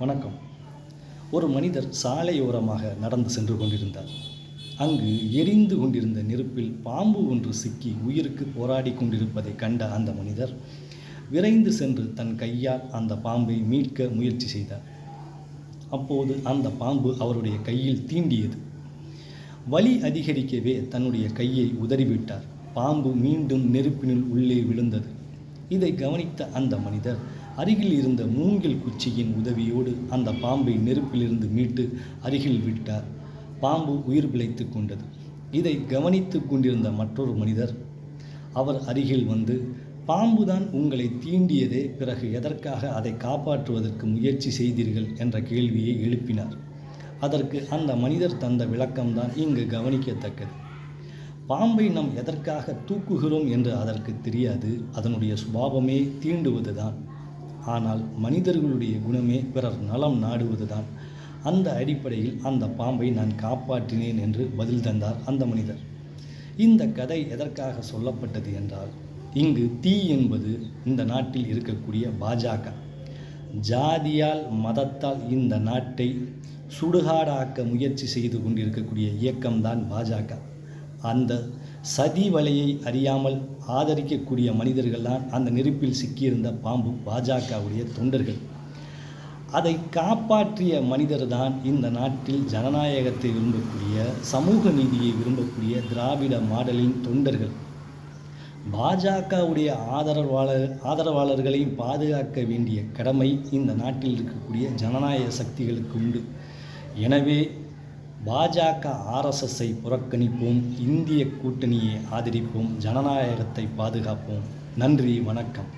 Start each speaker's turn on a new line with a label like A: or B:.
A: வணக்கம். ஒரு மனிதர் சாலையோரமாக நடந்து சென்று கொண்டிருந்தார். அங்கு எரிந்து கொண்டிருந்த நெருப்பில் பாம்பு ஒன்று சிக்கி உயிருக்கு போராடி கொண்டிருப்பதை கண்ட அந்த மனிதர் விரைந்து சென்று தன் கையால் அந்த பாம்பை மீட்க முயற்சி செய்தார். அப்போது அந்த பாம்பு அவருடைய கையில் தீண்டியது. வலி அதிகரிக்கவே தன்னுடைய கையை உதறிவிட்டார். பாம்பு மீண்டும் நெருப்பினுள் உள்ளே விழுந்தது. இதை கவனித்த அந்த மனிதர் அருகில் இருந்த மூங்கில் குச்சியின் உதவியோடு அந்த பாம்பை நெருப்பிலிருந்து மீட்டு அருகில் விட்டார். பாம்பு உயிர் பிழைத்து கொண்டது. இதை கவனித்து கொண்டிருந்த மற்றொரு மனிதர் அவர் அருகில் வந்து, பாம்புதான் உங்களை தீண்டியதே, பிறகு எதற்காக அதை காப்பாற்றுவதற்கு முயற்சி செய்தீர்கள் என்ற கேள்வியை எழுப்பினார். அதற்கு அந்த மனிதர் தந்த விளக்கம்தான் இங்கு கவனிக்கத்தக்கது. பாம்பை நாம் எதற்காக தூக்குகிறோம் என்று அதற்கு தெரியாது. அதனுடைய சுபாவமே தீண்டுவதுதான். ஆனால் மனிதர்களுடைய குணமே பிறர் நலம் நாடுவதுதான். அந்த அடிப்படையில் அந்த பாம்பை நான் காப்பாற்றினேன் என்று பதில் தந்தார் அந்த மனிதர். இந்த கதை எதற்காக சொல்லப்பட்டது என்றால், இங்கு தீ என்பது இந்த நாட்டில் இருக்கக்கூடிய பாஜக. ஜாதியால் மதத்தால் இந்த நாட்டை சுடுகாடாக்க முயற்சி செய்து கொண்டிருக்கக்கூடிய இயக்கம்தான் பாஜக. அந்த சதி வலையை அறியாமல் ஆதரிக்கக்கூடிய மனிதர்கள்தான் அந்த நெருப்பில் சிக்கியிருந்த பாம்பு பாஜகவுடைய தொண்டர்கள். அதை காப்பாற்றிய மனிதர்தான் இந்த நாட்டில் ஜனநாயகத்தை விரும்பக்கூடிய, சமூக நீதியை விரும்பக்கூடிய திராவிட மாடலின் தொண்டர்கள். பாஜகவுடைய ஆதரவாளர்களை பாதுகாக்க வேண்டிய கடமை இந்த நாட்டில் இருக்கக்கூடிய ஜனநாயக சக்திகளுக்கு உண்டு. எனவே பாஜக RSSஐ புறக்கணிப்போம், இந்திய கூட்டணியை ஆதரிப்போம், ஜனநாயகத்தை பாதுகாப்போம். நன்றி, வணக்கம்.